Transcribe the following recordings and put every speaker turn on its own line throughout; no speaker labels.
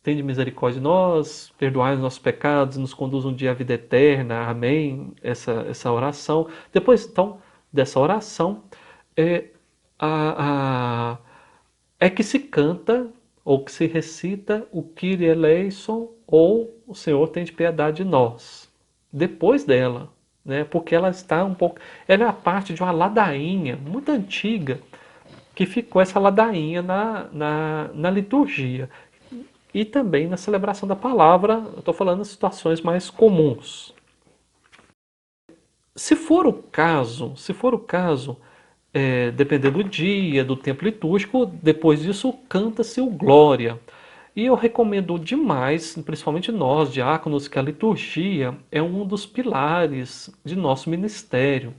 tende misericórdia de nós, perdoai os nossos pecados, nos conduz um dia à vida eterna, amém, essa oração. Depois, então, dessa oração, é, a, a- é que se canta, ou que se recita o Kyrie eleison, ou o Senhor tem de piedade de nós. Depois dela, né, porque ela está um pouco... Ela é a parte de uma ladainha muito antiga, que ficou essa ladainha na liturgia. E também na celebração da palavra, eu estou falando de situações mais comuns. Se for o caso, dependendo do dia, do tempo litúrgico, depois disso canta-se o Glória. E eu recomendo demais, principalmente nós, diáconos, que a liturgia é um dos pilares de nosso ministério,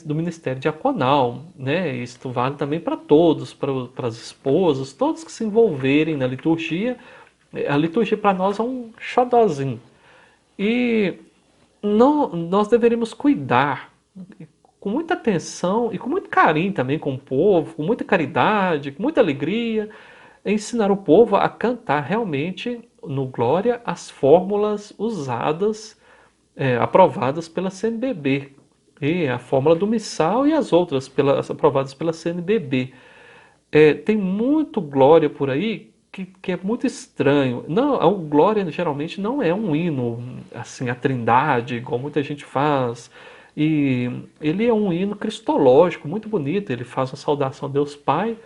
do ministério diaconal, né? Isto vale também para todos, para as esposas, todos que se envolverem na liturgia. A liturgia para nós é um xodózinho. E nós deveríamos cuidar com muita atenção e com muito carinho também com o povo, com muita caridade, com muita alegria, ensinar o povo a cantar realmente no Glória as fórmulas usadas, aprovadas pela CNBB. E a fórmula do missal e as outras aprovadas pela CNBB. Tem muito Glória por aí que é muito estranho. Não, o Glória geralmente não é um hino assim, a Trindade, igual muita gente faz. E ele é um hino cristológico, muito bonito. Ele faz uma saudação a Deus Pai,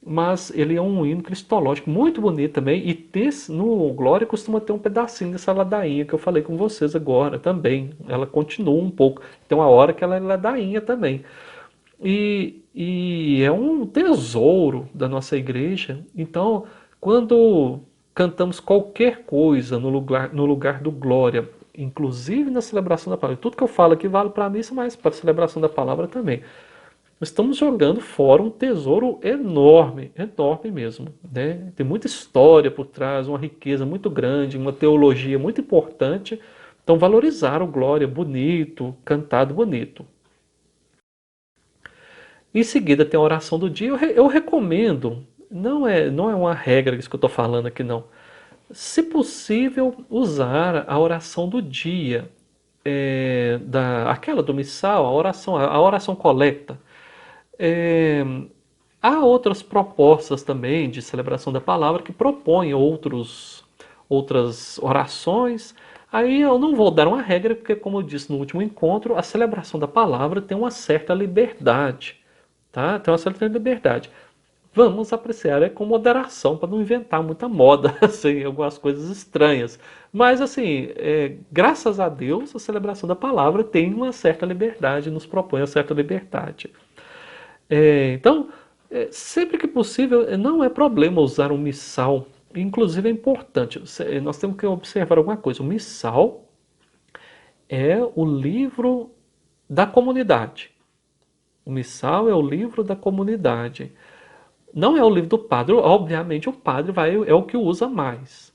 mas ele é um hino cristológico muito bonito também. E no Glória costuma ter um pedacinho dessa ladainha que eu falei com vocês agora também. Ela continua um pouco. Tem uma hora que ela é ladainha também. E é um tesouro da nossa igreja. Então, quando cantamos qualquer coisa no lugar do glória, inclusive na celebração da palavra, tudo que eu falo aqui vale para a missa, mas para a celebração da palavra também. Estamos jogando fora um tesouro enorme, enorme mesmo, né? Tem muita história por trás, uma riqueza muito grande, uma teologia muito importante. Então, valorizar o glória bonito, cantado bonito. Em seguida tem a oração do dia. Eu recomendo, não é uma regra isso que eu estou falando aqui não. Se possível, usar a oração do dia, aquela do missal, a oração colecta. É, há outras propostas também de celebração da palavra que propõem outras orações. Aí eu não vou dar uma regra, porque, como eu disse no último encontro, a celebração da palavra tem uma certa liberdade. Tá? Tem uma certa liberdade. Vamos apreciar com moderação, para não inventar muita moda, assim, algumas coisas estranhas. Mas, assim, graças a Deus, a celebração da palavra tem uma certa liberdade, nos propõe uma certa liberdade. Então, sempre que possível, não é problema usar um missal. Inclusive é importante, nós temos que observar alguma coisa. O missal é o livro da comunidade. O missal é o livro da comunidade. Não é o livro do padre, obviamente o padre é o que usa mais.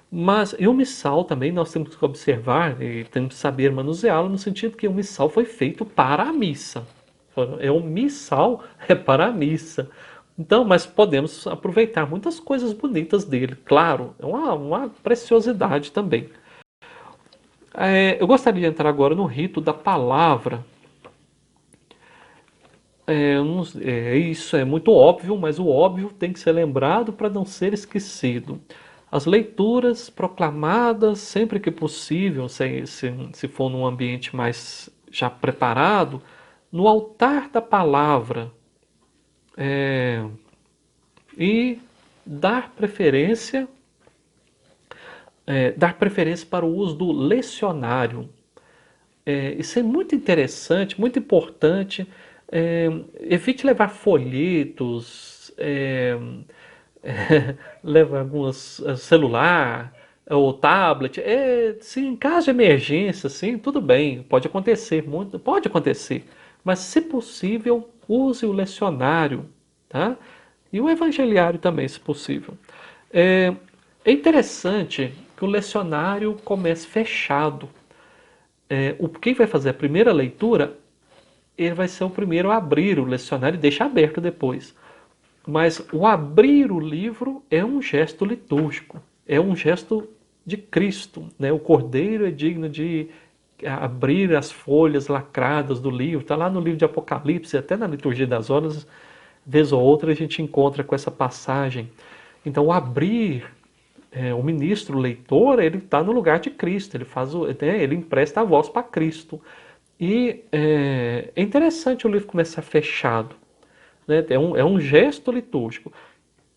Mas e o missal também nós temos que observar e temos que saber manuseá-lo no sentido que o missal foi feito para a missa. O missal é para a missa. Então, mas podemos aproveitar muitas coisas bonitas dele. Claro, é uma preciosidade também. Eu gostaria de entrar agora no rito da palavra. Isso é muito óbvio, mas o óbvio tem que ser lembrado para não ser esquecido. As leituras proclamadas sempre que possível, se for num ambiente mais já preparado, no altar da palavra, e dar preferência, dar preferência para o uso do lecionário. Isso é muito interessante, muito importante. Evite levar folhetos, levar alguns celular ou tablet. Se em caso de emergência, sim, tudo bem, pode acontecer, muito, pode acontecer. Mas, se possível, use o lecionário, tá? E o evangeliário também, se possível. É interessante que o lecionário comece fechado. Quem vai fazer a primeira leitura, ele vai ser o primeiro a abrir o lecionário e deixar aberto depois. Mas o abrir o livro é um gesto litúrgico, é um gesto de Cristo, né? O Cordeiro é digno de abrir as folhas lacradas do livro, está lá no livro de Apocalipse, até na liturgia das horas, vez ou outra a gente encontra com essa passagem. Então, o abrir, o ministro, o leitor, ele está no lugar de Cristo, ele faz, né, ele empresta a voz para Cristo. E é interessante o livro começar fechado, né? É um gesto litúrgico.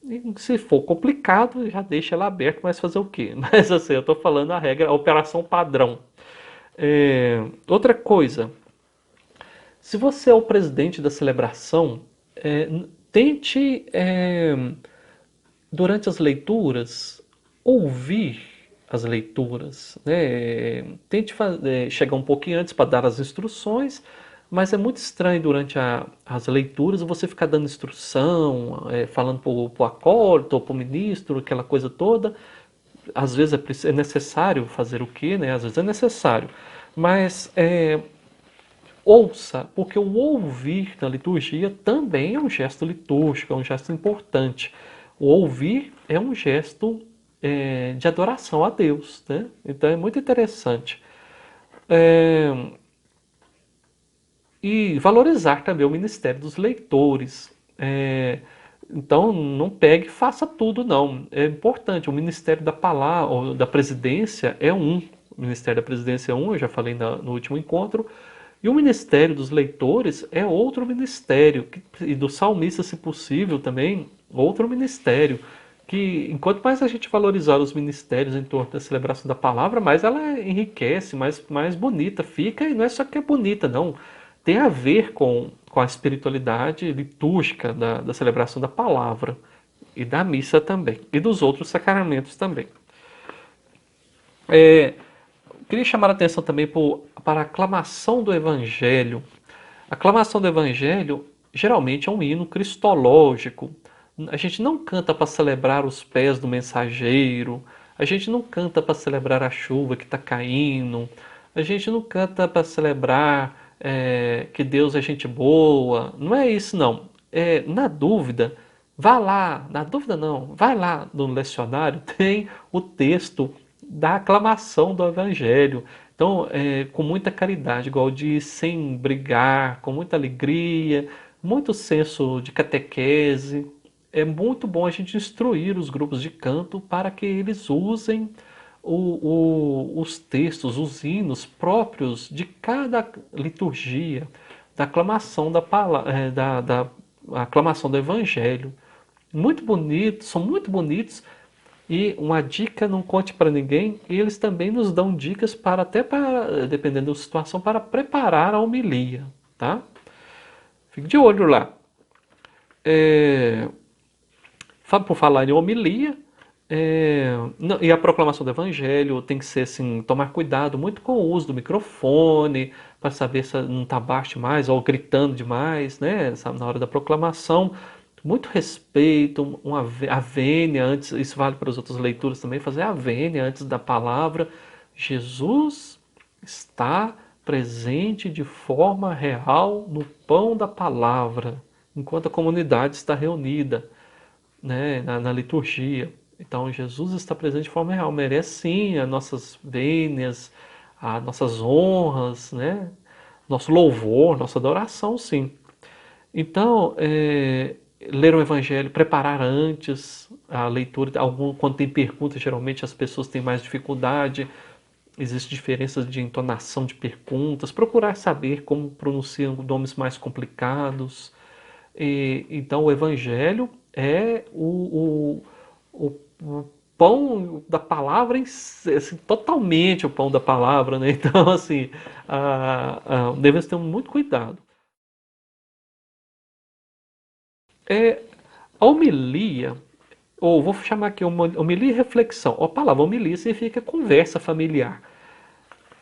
E se for complicado, já deixa ela aberto, mas fazer o quê? Mas assim, eu estou falando a regra, a operação padrão. Outra coisa, se você é o presidente da celebração, tente, durante as leituras, ouvir as leituras, né? Tente chegar um pouquinho antes para dar as instruções, mas é muito estranho durante as leituras você ficar dando instrução, falando para o acólito ou para o ministro, aquela coisa toda. Às vezes é necessário fazer o quê, né? Às vezes é necessário, mas ouça, porque o ouvir na liturgia também é um gesto litúrgico, é um gesto importante. O ouvir é um gesto de adoração a Deus, né? Então é muito interessante. É, e valorizar também o ministério dos leitores. Então não pegue e faça tudo, não. É importante, o ministério da palavra, ou da presidência é um. O ministério da presidência é um, eu já falei no último encontro. E o ministério dos leitores é outro ministério, e do salmista, se possível, também, outro ministério. Que enquanto mais a gente valorizar os ministérios em torno da celebração da palavra, mais ela enriquece, mais bonita fica, e não é só que é bonita, não. Tem a ver com a espiritualidade litúrgica da celebração da palavra, e da missa também, e dos outros sacramentos também. Queria chamar a atenção também para a aclamação do Evangelho. A aclamação do Evangelho geralmente é um hino cristológico. A gente não canta para celebrar os pés do mensageiro, a gente não canta para celebrar a chuva que está caindo, a gente não canta para celebrar que Deus é gente boa. Não é isso, não. Na dúvida, vá lá. Na dúvida, não. Vai lá no lecionário, tem o texto da aclamação do Evangelho. Então, com muita caridade, igual diz, sem brigar, com muita alegria, muito senso de catequese. É muito bom a gente instruir os grupos de canto para que eles usem os textos, os hinos próprios de cada liturgia, da aclamação da aclamação do Evangelho. Muito bonitos, são muito bonitos. E uma dica, não conte para ninguém, e eles também nos dão dicas até para, dependendo da situação, para preparar a homilia, tá? Fique de olho lá. Por falar em homilia, e a proclamação do evangelho tem que ser assim, tomar cuidado muito com o uso do microfone, para saber se não está baixo demais ou gritando demais, né? Na hora da proclamação. Muito respeito, a vênia antes, isso vale para as outras leituras também, fazer a vênia antes da palavra. Jesus está presente de forma real no pão da palavra, enquanto a comunidade está reunida, né, na liturgia. Então Jesus está presente de forma real, merece sim as nossas vênias, as nossas honras, né, nosso louvor, nossa adoração, sim. Então, ler o Evangelho, preparar antes a leitura, quando tem perguntas, geralmente as pessoas têm mais dificuldade, existem diferenças de entonação de perguntas, procurar saber como pronunciam nomes mais complicados. Então, o Evangelho é o pão da palavra, assim, totalmente o pão da palavra, né? Então, assim, devemos ter muito cuidado. É, a homilia, ou vou chamar aqui uma homilia e reflexão. A palavra homilia significa conversa familiar.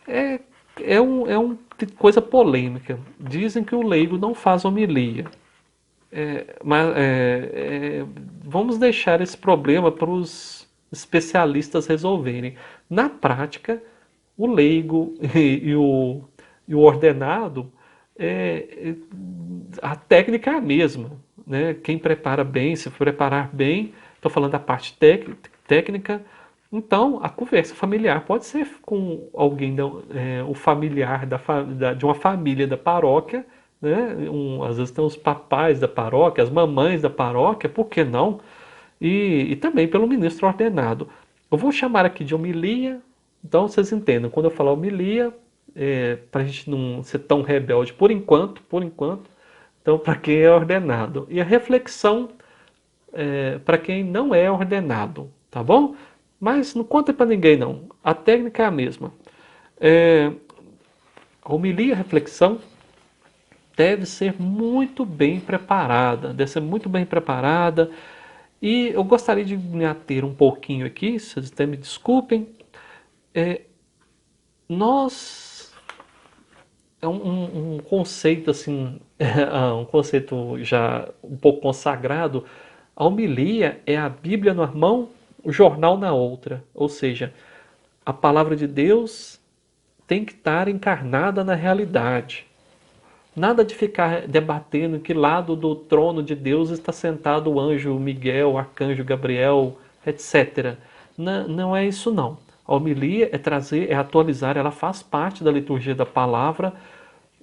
É, é uma coisa polêmica. Dizem que o leigo não faz homilia. Mas vamos deixar esse problema para os especialistas resolverem. Na prática, o leigo e o ordenado, a técnica é a mesma. né? Quem prepara bem, se preparar bem, estou falando da parte técnica. Então, a conversa familiar pode ser com alguém, o familiar de uma família da paróquia, né? Às vezes tem os papais da paróquia, as mamães da paróquia, por que não? E também pelo ministro ordenado. Eu vou chamar aqui de homilia, então vocês entendem, quando eu falar homilia, para a gente não ser tão rebelde por enquanto, então para quem é ordenado. E a reflexão para quem não é ordenado, tá bom? Mas não conta para ninguém não, a técnica é a mesma. A homilia, a reflexão, deve ser muito bem preparada, deve ser muito bem preparada. E eu gostaria de me ater um pouquinho aqui, vocês até me desculpem. Nós é um conceito assim, um conceito já um pouco consagrado. A homilia é a Bíblia numa mão, o jornal na outra. Ou seja, a palavra de Deus tem que estar encarnada na realidade. Nada de ficar debatendo em que lado do trono de Deus está sentado o anjo Miguel, o arcanjo Gabriel, etc. Não, não é isso não. A homilia é trazer, é atualizar, ela faz parte da liturgia da palavra,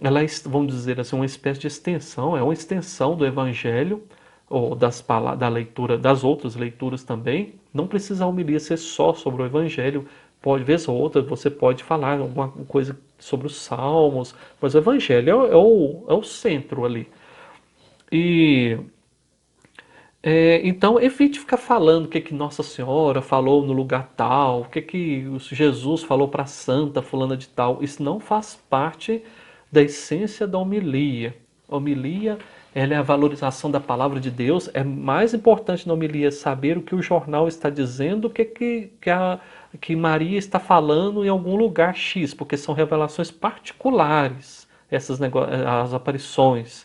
ela é, vamos dizer assim, uma espécie de extensão, é uma extensão do evangelho, ou da leitura, das outras leituras também. Não precisa a homilia ser só sobre o evangelho, pode, vez ou outra, você pode falar alguma coisa sobre os salmos, mas o evangelho é o centro ali. E então evite ficar falando o que Nossa Senhora falou no lugar tal, o que Jesus falou para a santa fulana de tal. Isso não faz parte da essência da homilia. A homilia, ela é a valorização da palavra de Deus. É mais importante na homilia saber o que o jornal está dizendo, que Maria está falando em algum lugar X, porque são revelações particulares, as aparições.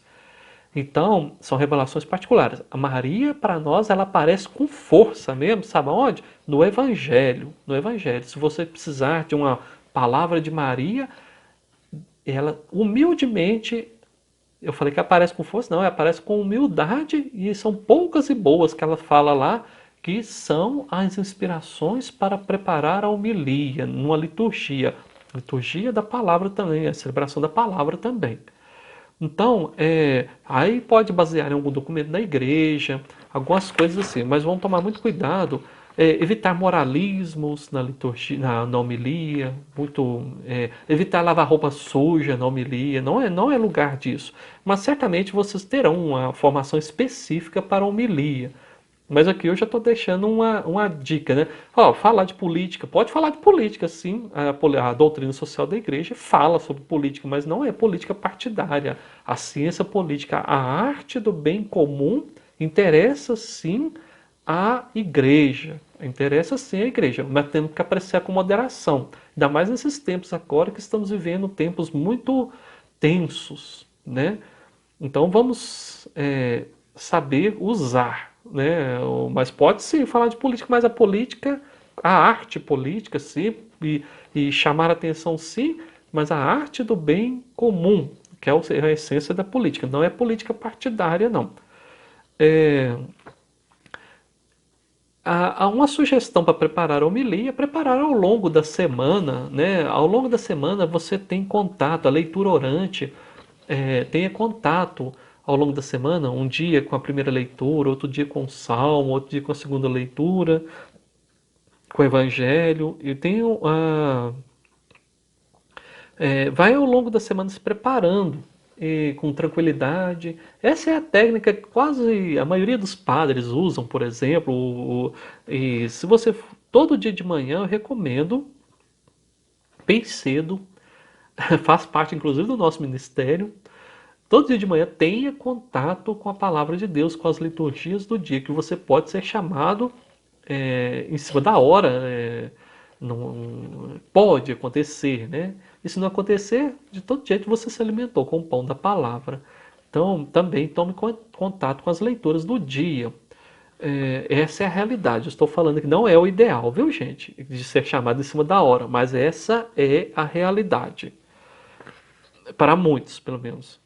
Então, são revelações particulares. A Maria, para nós, ela aparece com força mesmo, sabe aonde? No Evangelho. No Evangelho. Se você precisar de uma palavra de Maria, ela humildemente, eu falei que aparece com força, não, ela aparece com humildade, e são poucas e boas que ela fala lá, que são as inspirações para preparar a homilia, numa liturgia. Liturgia da palavra também, a celebração da palavra também. Então, aí pode basear em algum documento da igreja, algumas coisas assim, mas vamos tomar muito cuidado, evitar moralismos na liturgia, na homilia, evitar lavar roupa suja na homilia, não é lugar disso. Mas certamente vocês terão uma formação específica para a homilia. Mas aqui eu já estou deixando uma dica, né? Falar de política, pode falar de política, sim. A doutrina social da igreja fala sobre política, mas não é política partidária. A ciência política, a arte do bem comum, interessa sim à igreja. Interessa sim à igreja, mas temos que apreciar com moderação. Ainda mais nesses tempos agora que estamos vivendo tempos muito tensos, né? Então vamos saber usar, né? Mas pode sim falar de política, mas a política, a arte política, sim, e chamar a atenção, sim, mas a arte do bem comum, que é a essência da política, não é política partidária, não. Há uma sugestão para preparar a homilia, preparar ao longo da semana, né? Ao longo da semana você tem contato, a leitura orante, tenha contato ao longo da semana, um dia com a primeira leitura, outro dia com o salmo, outro dia com a segunda leitura, com o evangelho. E tenho vai ao longo da semana se preparando com tranquilidade. Essa é a técnica que quase a maioria dos padres usam, por exemplo. E se você todo dia de manhã, eu recomendo bem cedo, faz parte inclusive do nosso ministério. Todo dia de manhã tenha contato com a palavra de Deus, com as liturgias do dia, que você pode ser chamado em cima da hora. Não pode acontecer, né? E se não acontecer, de todo jeito você se alimentou com o pão da palavra. Então, também tome contato com as leituras do dia. Essa é a realidade. Eu estou falando que não é o ideal, viu, gente? De ser chamado em cima da hora, mas essa é a realidade. Para muitos, pelo menos.